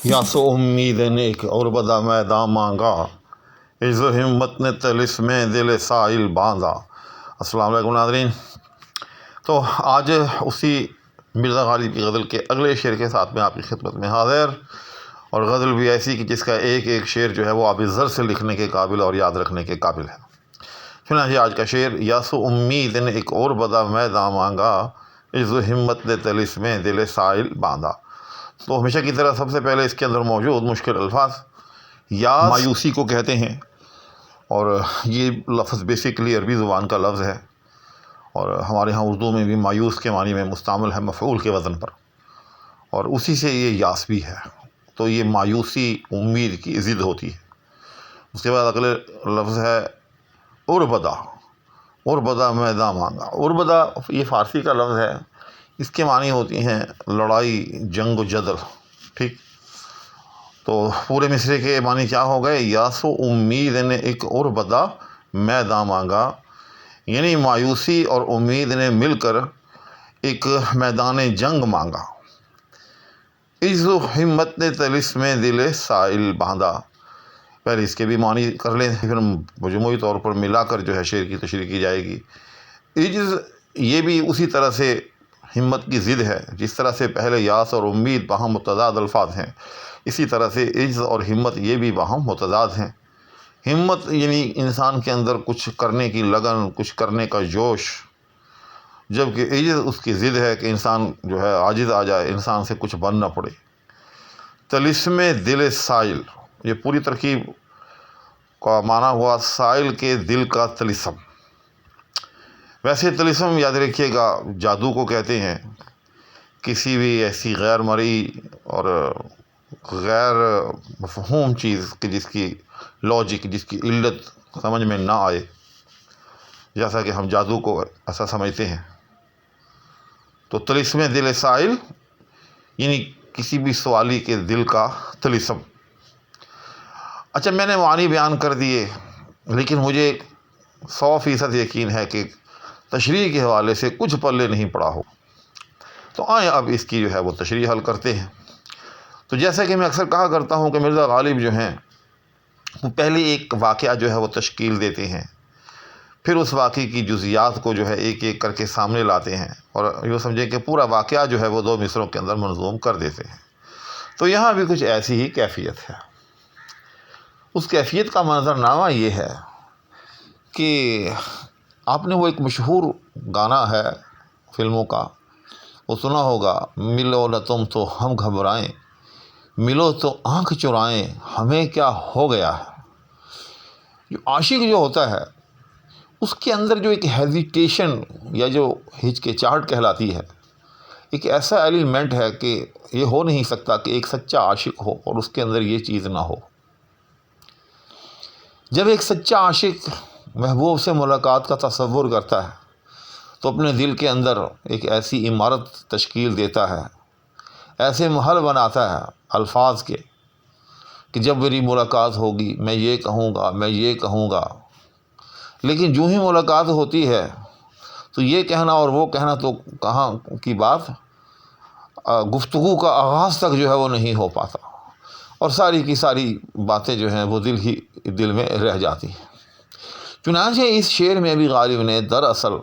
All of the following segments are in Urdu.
یا سو امید نے ایک اور بدا میدان مانگا، عز و ہمت نے طلسم دل سائل باندھا۔ السلام علیکم ناظرین۔ تو آج اسی مرزا غالب کی غزل کے اگلے شعر کے ساتھ میں آپ کی خدمت میں حاضر، اور غزل بھی ایسی کہ جس کا ایک ایک شعر جو ہے وہ آپ زر سے لکھنے کے قابل اور یاد رکھنے کے قابل ہے۔ چنانچہ آج کا شعر، یا سو امید نے ایک اور بدا میدان مانگا، عز و ہمت نے طلسم دل سائل باندھا۔ تو ہمیشہ کی طرح سب سے پہلے اس کے اندر موجود مشکل الفاظ یاس مایوسی کو کہتے ہیں، اور یہ لفظ بیسیکلی عربی زبان کا لفظ ہے، اور ہمارے ہاں اردو میں بھی مایوس کے معنی میں مستعمل ہے مفعول کے وزن پر، اور اسی سے یہ یاس بھی ہے۔ تو یہ مایوسی امید کی ضد ہوتی ہے۔ اس کے بعد اگلے لفظ ہے اربدا، اربدا میدان مانگا۔ اربدا یہ فارسی کا لفظ ہے، اس کے معنی ہوتی ہیں لڑائی، جنگ و جدل، ٹھیک۔ تو پورے مصرے کے معنی کیا ہو گئے؟ یا سو امید نے ایک اور بدا میدان مانگا، یعنی مایوسی اور امید نے مل کر ایک میدان جنگ مانگا۔ عز و ہمت نے طلسم دل سائل باندھا۔ پہلے اس کے بھی معنی کر لیں، پھر مجموعی طور پر ملا کر جو ہے شعر کی تشریح کی جائے گی۔ عجز یہ بھی اسی طرح سے ہمت کی ضد ہے، جس طرح سے پہلے یاس اور امید باہم متضاد الفاظ ہیں، اسی طرح سے عجز اور ہمت یہ بھی باہم متضاد ہیں۔ ہمت یعنی انسان کے اندر کچھ کرنے کی لگن، کچھ کرنے کا جوش، جبکہ عجز اس کی ضد ہے کہ انسان جو ہے عاجز آ جائے، انسان سے کچھ بن نہ پڑے۔ طلسم دل سائل، یہ پوری ترکیب کا معنی ہوا سائل کے دل کا طلسم۔ ویسے طلسم یاد رکھیے گا جادو کو کہتے ہیں، کسی بھی ایسی غیر مرئی اور غیر مفہوم چیز کہ جس کی لاجک، جس کی علت سمجھ میں نہ آئے، جیسا کہ ہم جادو کو ایسا سمجھتے ہیں۔ تو طلسم دل سائل یعنی کسی بھی سوالی کے دل کا طلسم۔ اچھا، میں نے معنی بیان کر دیے، لیکن مجھے 100% یقین ہے کہ تشریح کے حوالے سے کچھ پلے نہیں پڑا ہو۔ تو آئیں اب اس کی جو ہے وہ تشریح حل کرتے ہیں۔ تو جیسا کہ میں اکثر کہا کرتا ہوں کہ مرزا غالب جو ہیں وہ پہلے ایک واقعہ جو ہے وہ تشکیل دیتے ہیں، پھر اس واقعے کی جزیات کو جو ہے ایک ایک کر کے سامنے لاتے ہیں، اور یوں سمجھیں کہ پورا واقعہ جو ہے وہ 2 مصروں کے اندر منظوم کر دیتے ہیں۔ تو یہاں بھی کچھ ایسی ہی کیفیت ہے۔ اس کیفیت کا منظرنامہ یہ ہے کہ آپ نے وہ ایک مشہور گانا ہے فلموں کا، وہ سنا ہوگا، ملو نہ تم تو ہم گھبرائیں، ملو تو آنکھ چرائیں، ہمیں کیا ہو گیا ہے۔ جو عاشق جو ہوتا ہے اس کے اندر جو ایک ہیزیٹیشن یا جو ہچکچاہٹ کہلاتی ہے، ایک ایسا ایلیمنٹ ہے کہ یہ ہو نہیں سکتا کہ ایک سچا عاشق ہو اور اس کے اندر یہ چیز نہ ہو۔ جب ایک سچا عاشق محبوب سے ملاقات کا تصور کرتا ہے تو اپنے دل کے اندر ایک ایسی عمارت تشکیل دیتا ہے، ایسے محل بناتا ہے الفاظ کے کہ جب میری ملاقات ہوگی میں یہ کہوں گا، میں یہ کہوں گا۔ لیکن جو ہی ملاقات ہوتی ہے تو یہ کہنا اور وہ کہنا تو کہاں کی بات، گفتگو کا آغاز تک جو ہے وہ نہیں ہو پاتا، اور ساری کی ساری باتیں جو ہیں وہ دل میں رہ جاتی ہیں۔ چنانچہ اس شعر میں بھی غالب نے دراصل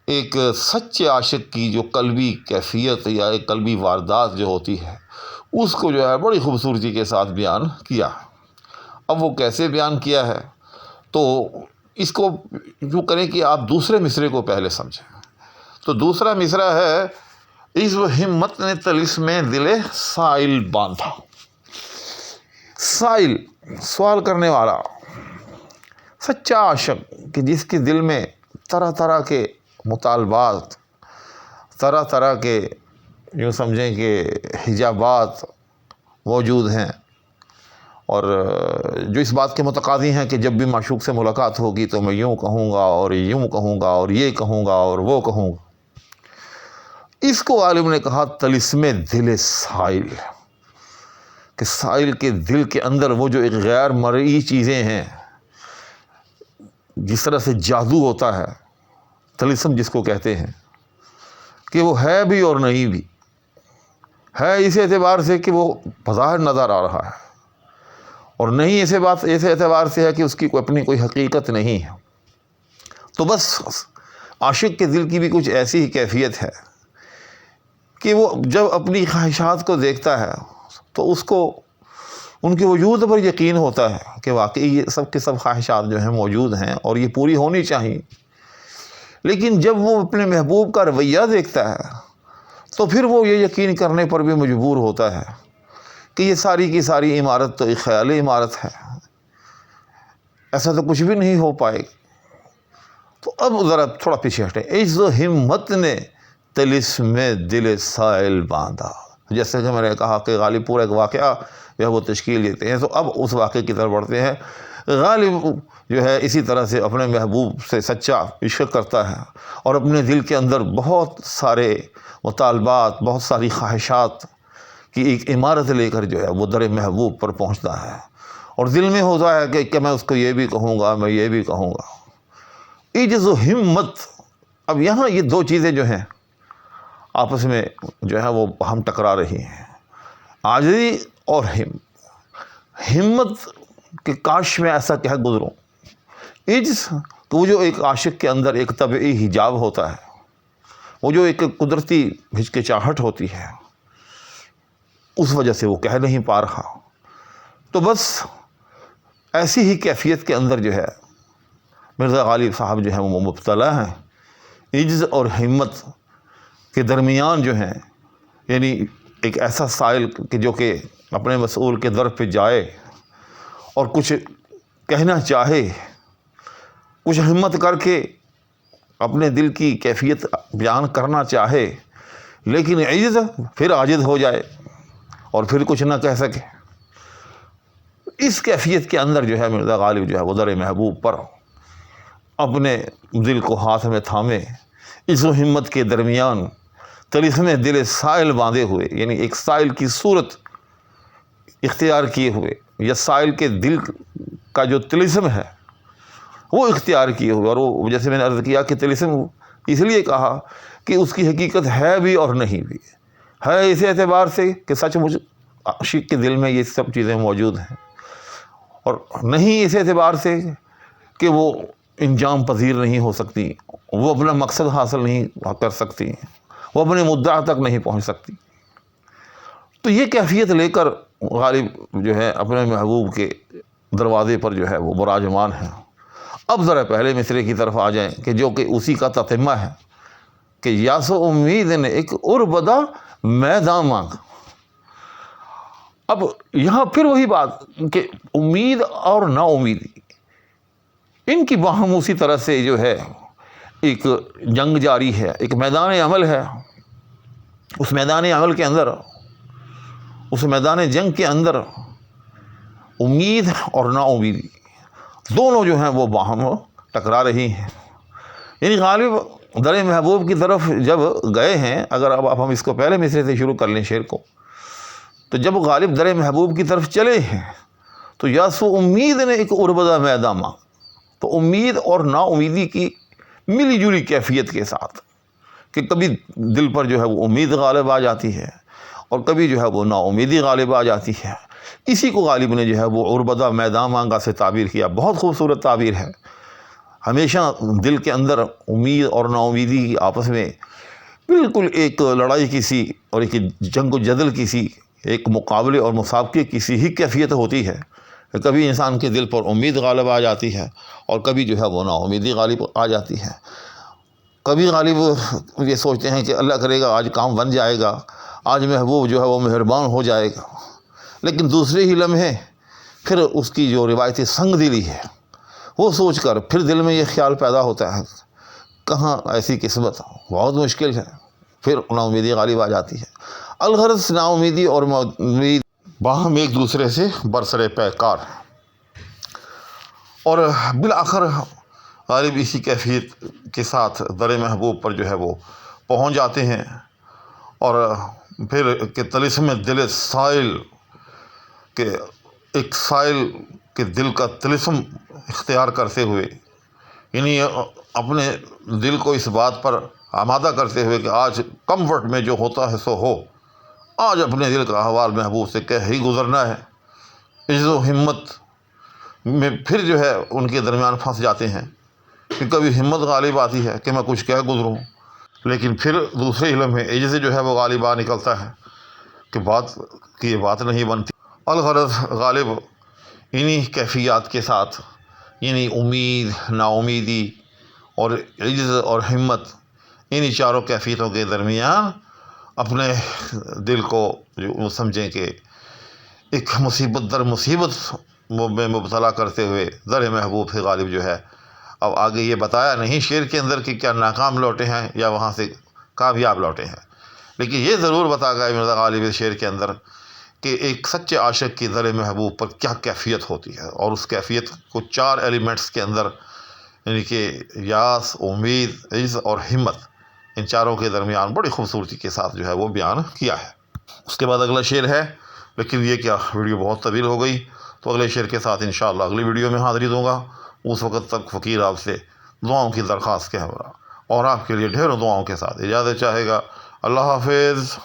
ایک سچے عاشق کی جو قلبی کیفیت یا ایک قلبی واردات جو ہوتی ہے اس کو جو ہے بڑی خوبصورتی کے ساتھ بیان کیا۔ اب وہ کیسے بیان کیا ہے، تو اس کو یوں کریں کہ آپ دوسرے مصرے کو پہلے سمجھیں۔ تو دوسرا مصرع ہے، عز و ہمت نے طلسم دل سائل باندھا۔ سائل سوال کرنے والا، سچا عاشق کہ جس کے دل میں طرح طرح کے مطالبات، طرح طرح کے یوں سمجھیں کہ حجابات موجود ہیں، اور جو اس بات کے متقاضی ہیں کہ جب بھی معشوق سے ملاقات ہوگی تو میں یوں کہوں گا اور یوں کہوں گا اور یہ کہوں گا اور وہ کہوں گا۔ اس کو غالب نے کہا طلسم دل سائل، کہ سائل کے دل کے اندر وہ جو ایک غیر مرئی چیزیں ہیں، جس طرح سے جادو ہوتا ہے، طلسم جس کو کہتے ہیں، کہ وہ ہے بھی اور نہیں بھی، ہے اس اعتبار سے کہ وہ بظاہر نظر آ رہا ہے، اور نہیں اس اعتبار سے ہے کہ اس کی اپنی کوئی حقیقت نہیں ہے۔ تو بس عاشق کے دل کی بھی کچھ ایسی ہی کیفیت ہے کہ وہ جب اپنی خواہشات کو دیکھتا ہے تو اس کو ان کے وجود پر یقین ہوتا ہے کہ واقعی یہ سب کے سب خواہشات جو ہیں موجود ہیں اور یہ پوری ہونی چاہیے۔ لیکن جب وہ اپنے محبوب کا رویہ دیکھتا ہے تو پھر وہ یہ یقین کرنے پر بھی مجبور ہوتا ہے کہ یہ ساری کی ساری عمارت تو ایک خیالی عمارت ہے، ایسا تو کچھ بھی نہیں ہو پائے گا۔ تو اب ذرا تھوڑا پیچھے ہٹیں۔ عز و ہمت نے طلسم دل سائل باندھا، جیسے کہ میں نے کہا کہ غالب پورا ایک واقعہ جو ہے وہ تشکیل دیتے ہیں، تو اب اس واقعے کی طرف بڑھتے ہیں۔ غالب جو ہے اسی طرح سے اپنے محبوب سے سچا عشق کرتا ہے اور اپنے دل کے اندر بہت سارے مطالبات، بہت ساری خواہشات کی ایک عمارت لے کر جو ہے وہ در محبوب پر پہنچتا ہے، اور دل میں ہوتا ہے کہ میں اس کو یہ بھی کہوں گا، میں یہ بھی کہوں گا۔ عجز و ہمت، اب یہاں یہ دو چیزیں جو ہیں آپس میں جو ہے وہ ہم ٹکرا رہی ہیں، عاجزی اور ہمت کہ کاش میں ایسا کہہ گزروں۔ عجز وہ جو ایک عاشق کے اندر ایک طبعی حجاب ہوتا ہے، وہ جو ایک قدرتی ہچکچاہٹ ہوتی ہے، اس وجہ سے وہ کہہ نہیں پا رہا۔ تو بس ایسی ہی کیفیت کے اندر جو ہے مرزا غالب صاحب جو ہیں وہ مبتلا ہیں۔ عجز اور ہمت کے درمیان جو ہیں، یعنی ایک ایسا سائل کہ جو کہ اپنے مسئول کے در پہ جائے اور کچھ کہنا چاہے، کچھ ہمت کر کے اپنے دل کی کیفیت بیان کرنا چاہے، لیکن عجز پھر عاجز ہو جائے اور پھر کچھ نہ کہہ سکے۔ اس کیفیت کے اندر جو ہے مرزا غالب جو ہے وہ در محبوب پر اپنے دل کو ہاتھ میں تھامے، عجز و ہمت کے درمیان طلسم دل سائل باندھے ہوئے، یعنی ایک سائل کی صورت اختیار کیے ہوئے، یا سائل کے دل کا جو طلسم ہے وہ اختیار کیے ہوئے۔ اور وہ جیسے میں نے عرض کیا کہ طلسم اس لیے کہا کہ اس کی حقیقت ہے بھی اور نہیں بھی ہے، اس اعتبار سے کہ سچ مچ عاشق کے دل میں یہ سب چیزیں موجود ہیں، اور نہیں اس اعتبار سے کہ وہ انجام پذیر نہیں ہو سکتی، وہ اپنا مقصد حاصل نہیں کر سکتی، وہ اپنے مدعا تک نہیں پہنچ سکتی۔ تو یہ کیفیت لے کر غالب جو ہے اپنے محبوب کے دروازے پر جو ہے وہ براجمان ہے۔ اب ذرا پہلے مصرے کی طرف آ جائیں کہ جو کہ اسی کا تتمہ ہے کہ یاس و امید نے ایک عربدہ میداں مانگ۔ اب یہاں پھر وہی بات کہ امید اور نا امیدی، ان کی باہم اسی طرح سے جو ہے ایک جنگ جاری ہے، ایک میدان عمل ہے۔ اس میدان عمل کے اندر، اس میدان جنگ کے اندر امید اور نا امیدی دونوں جو ہیں وہ باہم ٹکرا رہی ہیں۔ یعنی غالب در محبوب کی طرف جب گئے ہیں، اگر اب ہم اس کو پہلے مصرے سے شروع کر لیں شعر کو، تو جب غالب در محبوب کی طرف چلے ہیں تو یاسو امید نے ایک عربدہ میداں مانگ، تو امید اور نا امیدی کی ملی جلی کیفیت کے ساتھ کہ کبھی دل پر جو ہے وہ امید غالب آ جاتی ہے اور کبھی جو ہے وہ نا امیدی غالب آ جاتی ہے۔ اسی کو غالب نے جو ہے وہ عربدہ میداں مانگا سے تعبیر کیا۔ بہت خوبصورت تعبیر ہے۔ ہمیشہ دل کے اندر امید اور نا امیدی کی آپس میں بالکل ایک لڑائی کی سی اور ایک جنگ و جدل کی سی، ایک مقابلے اور مسابقے کی سی ہی کیفیت ہوتی ہے کہ کبھی انسان کے دل پر امید غالب آ جاتی ہے اور کبھی جو ہے وہ نا امیدی غالب آ جاتی ہے۔ کبھی غالب یہ سوچتے ہیں کہ اللہ کرے گا آج کام بن جائے گا، آج محبوب جو ہے وہ مہربان ہو جائے گا، لیکن دوسرے ہی لمحے پھر اس کی جو روایتی سنگ دلی ہے وہ سوچ کر پھر دل میں یہ خیال پیدا ہوتا ہے کہاں ایسی قسمت، بہت مشکل ہے، پھر نا امیدی غالب آ جاتی ہے۔ الغرض نا امیدی اور امید باہم ایک دوسرے سے برسر پیکار، اور بالآخر غالب اسی کیفیت کے ساتھ در محبوب پر جو ہے وہ پہنچ جاتے ہیں، اور پھر کہ طلسم دل سائل کہ ایک سائل کے دل کا طلسم اختیار کرتے ہوئے، یعنی اپنے دل کو اس بات پر آمادہ کرتے ہوئے کہ آج کمفرٹ میں جو ہوتا ہے سو ہو، آج اپنے دل کا احوال محبوب سے کہہ ہی گزرنا ہے۔ عجز و ہمت میں پھر جو ہے ان کے درمیان پھنس جاتے ہیں کہ کبھی ہمت غالب آتی ہے کہ میں کچھ کہہ گزروں، لیکن پھر دوسرے علم میں عجز جو ہے وہ غالب آ نکلتا ہے کہ یہ بات نہیں بنتی۔ الغرض غالب انہی کیفیات کے ساتھ، یعنی امید، نا امیدی اور عجز اور ہمت، انہی چاروں کیفیتوں کے درمیان اپنے دل کو جو سمجھیں کہ ایک مصیبت در مصیبت میں مبتلا کرتے ہوئے در محبوب سے غالب جو ہے، اب آگے یہ بتایا نہیں شعر کے اندر کہ کیا ناکام لوٹے ہیں یا وہاں سے کامیاب لوٹے ہیں، لیکن یہ ضرور بتا گئے مرزا غالب اس شعر کے اندر کہ ایک سچے عاشق کی در محبوب پر کیا کیفیت ہوتی ہے، اور اس کیفیت کو 4 ایلیمنٹس کے اندر، یعنی کہ یاس، امید، عجز اور ہمت، ان چاروں کے درمیان بڑی خوبصورتی کے ساتھ جو ہے وہ بیان کیا ہے۔ اس کے بعد اگلا شعر ہے، لیکن یہ کیا ویڈیو بہت طویل ہو گئی، تو اگلے شعر کے ساتھ انشاءاللہ اگلی ویڈیو میں حاضری دوں گا۔ اس وقت تک فقیر آپ سے دعاؤں کی درخواست کے ہمراہ اور آپ کے لیے ڈھیروں دعاؤں کے ساتھ اجازت چاہے گا۔ اللہ حافظ۔